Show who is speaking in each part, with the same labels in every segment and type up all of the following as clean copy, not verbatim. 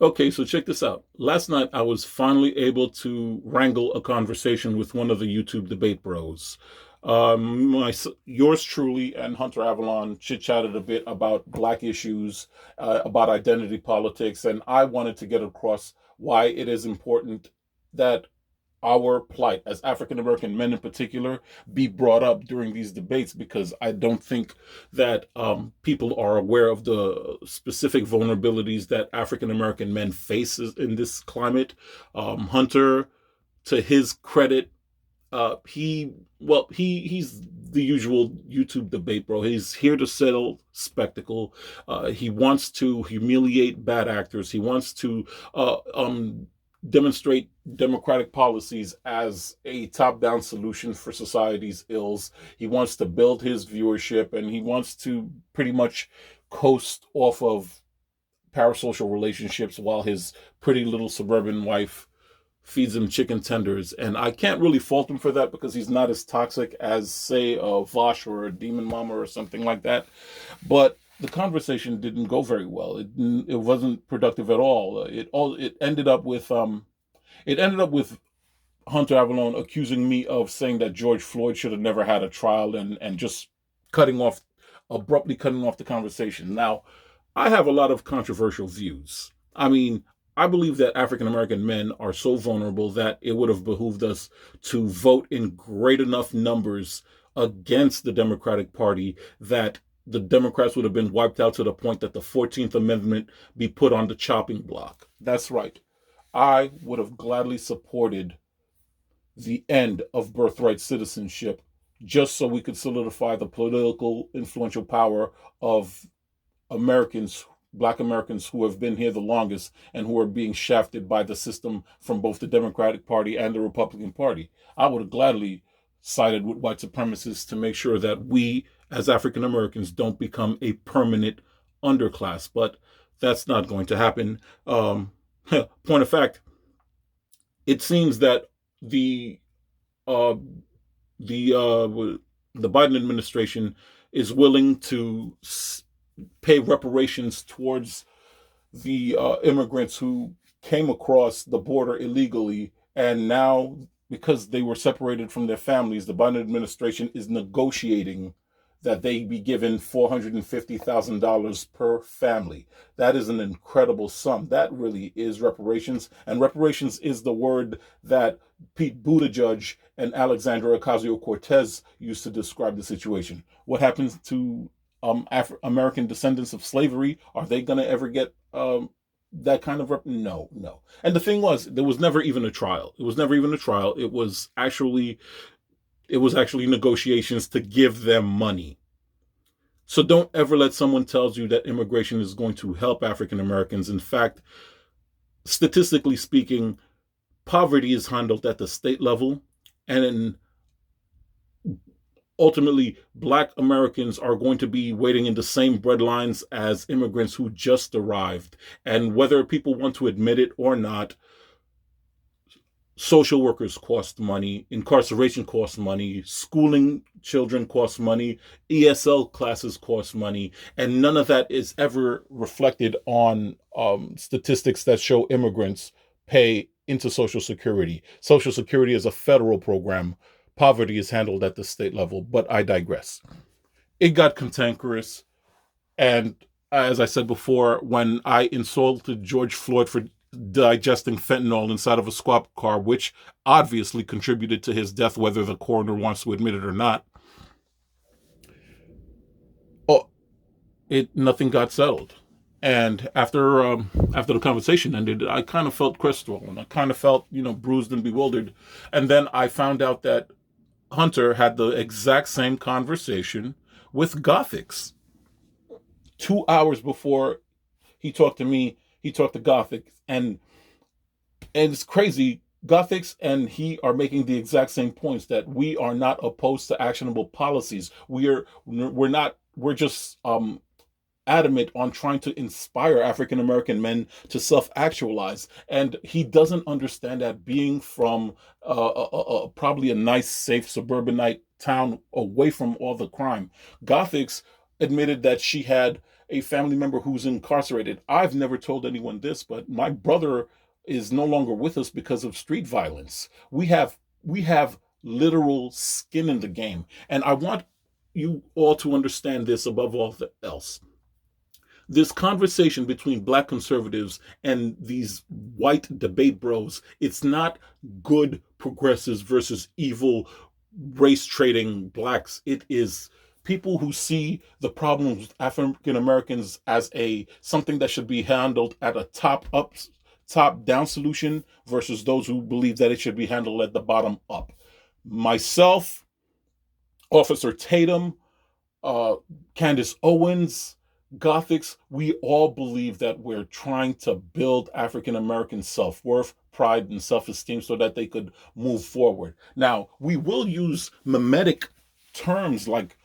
Speaker 1: Okay, so check this out. Last night, I was finally able to wrangle a conversation with one of the YouTube debate bros. Yours truly and Hunter Avallone chit chatted a bit about black issues, about identity politics, and I wanted to get across why it is important that our plight as African American men in particular be brought up during these debates, because I don't think that people are aware of the specific vulnerabilities that African American men face in this climate. Hunter, to his credit, he's the usual YouTube debate bro. He's here to settle spectacle. He wants to humiliate bad actors. He wants to demonstrate democratic policies as a top-down solution for society's ills. He wants to build his viewership, and he wants to pretty much coast off of parasocial relationships while his pretty little suburban wife feeds him chicken tenders. And I can't really fault him for that, because he's not as toxic as, say, a Vosh or a Demon Mama or something like that. But the conversation didn't go very well. It wasn't productive at all. It ended up with Hunter Avallone accusing me of saying that George Floyd should have never had a trial, and just cutting off abruptly cutting off the conversation. Now, I have a lot of controversial views. I mean, I believe that African American men are so vulnerable that it would have behooved us to vote in great enough numbers against the Democratic Party that the Democrats would have been wiped out, to the point that the 14th Amendment be put on the chopping block. That's right. I would have gladly supported the end of birthright citizenship, just so we could solidify the political influential power of Americans, black Americans, who have been here the longest and who are being shafted by the system from both the Democratic Party and the Republican Party. I would have gladly sided with white supremacists to make sure that we, as African Americans, don't become a permanent underclass. But that's not going to happen. Point of fact, it seems that the uh, the Biden administration is willing to pay reparations towards the immigrants who came across the border illegally, and now, because they were separated from their families, the Biden administration is negotiating that they be given $450,000 per family. That is an incredible sum. That really is reparations, and reparations is the word that Pete Buttigieg and Alexandra Ocasio-Cortez used to describe the situation. What happens to American descendants of slavery? Are they going to ever get that kind of no, no. And the thing was, there was never even a trial. It was never even a trial. It was actually negotiations to give them money. So don't ever let someone tell you that immigration is going to help African Americans. In fact, statistically speaking, poverty is handled at the state level, and ultimately, black Americans are going to be waiting in the same breadlines as immigrants who just arrived. And whether people want to admit it or not, social workers cost money, incarceration costs money, schooling children costs money, ESL classes cost money, and none of that is ever reflected on statistics that show immigrants pay into Social Security. Social Security is a federal program. Poverty is handled at the state level, but I digress. It got cantankerous, and as I said before, when I insulted George Floyd for digesting fentanyl inside of a squad car, which obviously contributed to his death, whether the coroner wants to admit it or not, oh, it nothing got settled. And after the conversation ended, I kind of felt crestfallen. I kind of felt, bruised and bewildered. And then I found out that Hunter had the exact same conversation with Gothics. 2 hours before he talked to me, he talked to Gothics, and it's crazy. Gothics and he are making the exact same points, that we are not opposed to actionable policies. We're just adamant on trying to inspire African American men to self-actualize. And he doesn't understand that, being from probably a nice, safe suburbanite town away from all the crime. Gothics admitted that she had a family member who's incarcerated. I've never told anyone this, but my brother is no longer with us because of street violence. We have literal skin in the game. And I want you all to understand this above all else. This conversation between black conservatives and these white debate bros, it's not good progressives versus evil race trading blacks. It is people who see the problems with African Americans as a something that should be handled at a top down solution versus those who believe that it should be handled at the bottom up. Myself, Officer Tatum, uh, Candace Owens, Gothics, we all believe that we're trying to build African American self worth, pride, and self esteem so that they could move forward. Now, we will use mimetic terms like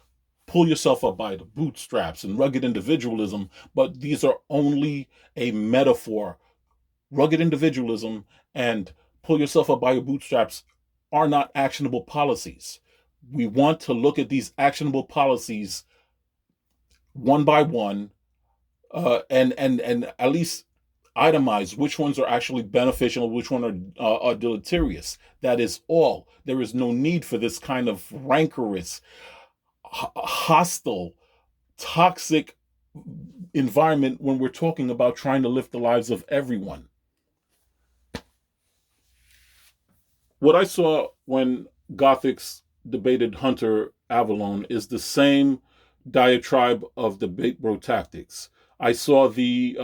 Speaker 1: pull yourself up by the bootstraps and rugged individualism, but these are only a metaphor. Rugged individualism and pull yourself up by your bootstraps are not actionable policies. We want to look at these actionable policies one by one, and at least itemize which ones are actually beneficial, which one are deleterious. That is all. There is no need for this kind of rancorous, hostile, toxic environment when we're talking about trying to lift the lives of everyone. What I saw when Gothics debated Hunter Avallone is the same diatribe of debate bro tactics. I saw the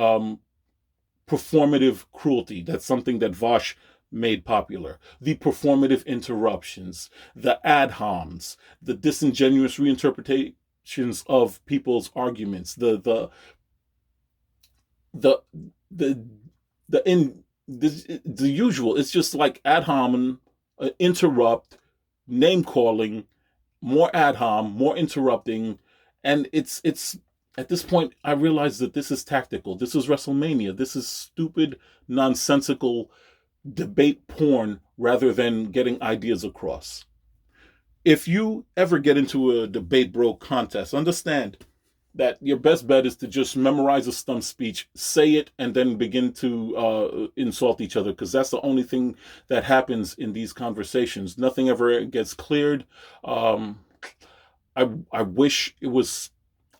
Speaker 1: performative cruelty. That's something that Vosh made popular. The performative interruptions, the ad homs, the disingenuous reinterpretations of people's arguments, the the the usual. It's just like ad hominem, interrupt, name calling, more ad hom, more interrupting, and it's at this point I realize that this is tactical. This is WrestleMania. This is stupid, nonsensical debate porn rather than getting ideas across. If you ever get into a debate bro contest, understand that your best bet is to just memorize a stump speech, say it, and then begin to insult each other, because that's the only thing that happens in these conversations. Nothing ever gets cleared. Um, I wish it was.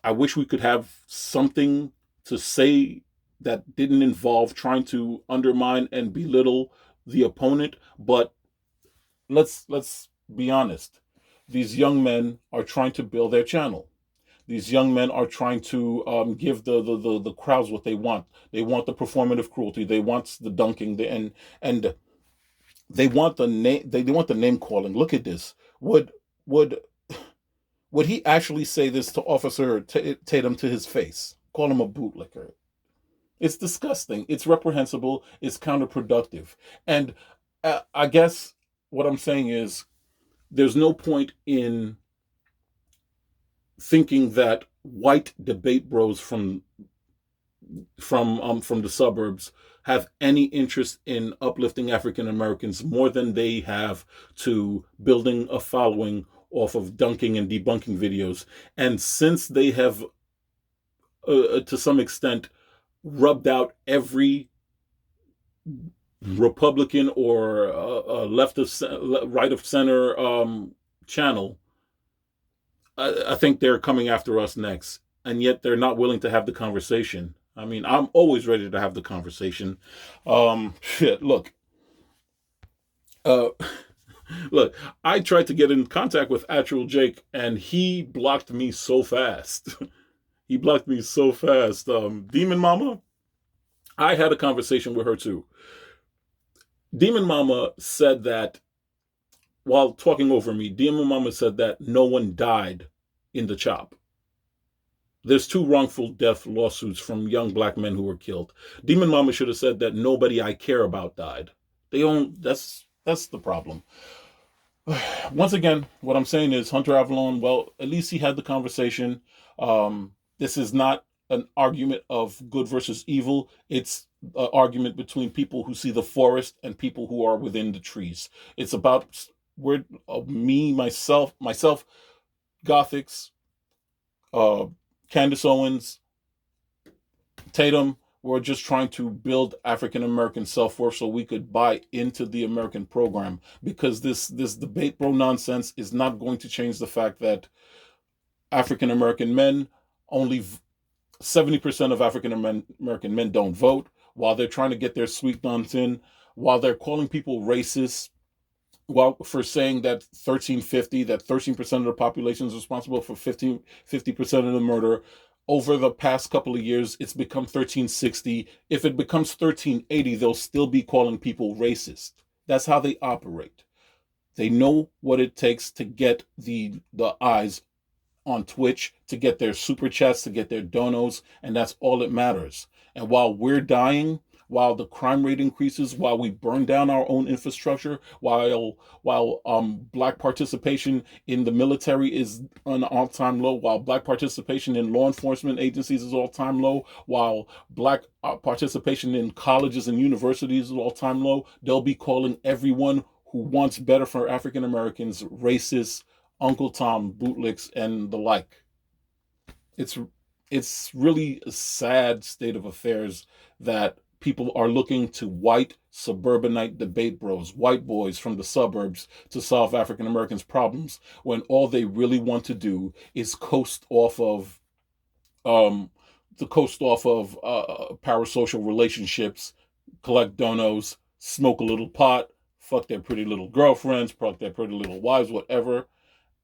Speaker 1: I wish we could have something to say that didn't involve trying to undermine and belittle the opponent. But let's be honest. These young men are trying to build their channel. These young men are trying to give the crowds what they want. They want the performative cruelty. They want the dunking. And they want the name. They want the name calling. Look at this. Would would he actually say this to Officer Tatum to his face? Call him a bootlicker. It's disgusting. It's reprehensible. It's counterproductive. And I guess what I'm saying is there's no point in thinking that white debate bros from the suburbs have any interest in uplifting African Americans more than they have to building a following off of dunking and debunking videos. And since they have, to some extent, rubbed out every Republican or left of right of center channel, I think they're coming after us next, and yet they're not willing to have the conversation. I mean, I'm always ready to have the conversation. Shit, look, uh, look, I tried to get in contact with Actual Jake, and he blocked me so fast. He blocked me so fast. Demon Mama, I had a conversation with her too. Demon Mama said that while talking over me, Demon Mama said that no one died in the chop. There's 2 wrongful death lawsuits from young black men who were killed. Demon Mama should have said that nobody I care about died. They don't. That's the problem. Once again, what I'm saying is Hunter Avallone. Well, at least he had the conversation. This is not an argument of good versus evil. It's an argument between people who see the forest and people who are within the trees. It's about where me, myself, Gothics, Candace Owens, Tatum, we're just trying to build African American self worth so we could buy into the American program, because this debate bro nonsense is not going to change the fact that African American men, only 70% of African American men don't vote, while they're trying to get their sweet nuns in, while they're calling people racist, well, for saying that 1350, that 13% of the population is responsible for 50% of the murder. Over the past couple of years, it's become 1360. If it becomes 1380, they'll still be calling people racist. That's how they operate. They know what it takes to get the eyes on Twitch, to get their super chats, to get their donos, and that's all that matters. And while we're dying, while the crime rate increases, while we burn down our own infrastructure, while black participation in the military is on an all-time low, while black participation in law enforcement agencies is all-time low, while black participation in colleges and universities is all-time low, they'll be calling everyone who wants better for African Americans racist, Uncle Tom, bootlicks, and the like. It's it's really a sad state of affairs that people are looking to white suburbanite debate bros, white boys from the suburbs, to solve African Americans' problems, when all they really want to do is coast off of um parasocial relationships, collect donos, smoke a little pot, fuck their pretty little girlfriends, fuck their pretty little wives, whatever.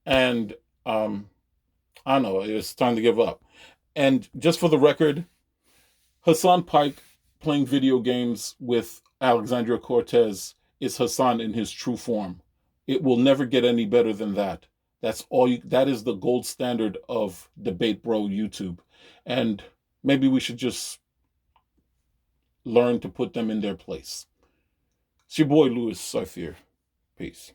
Speaker 1: And um I don't know, it's time to give up. And just for the record, Hassan Pike playing video games with Alexandria Cortez is Hassan in his true form. It will never get any better than that. That is the gold standard of debate bro YouTube. And maybe we should just learn to put them in their place. It's your boy Louis, I fear. Peace.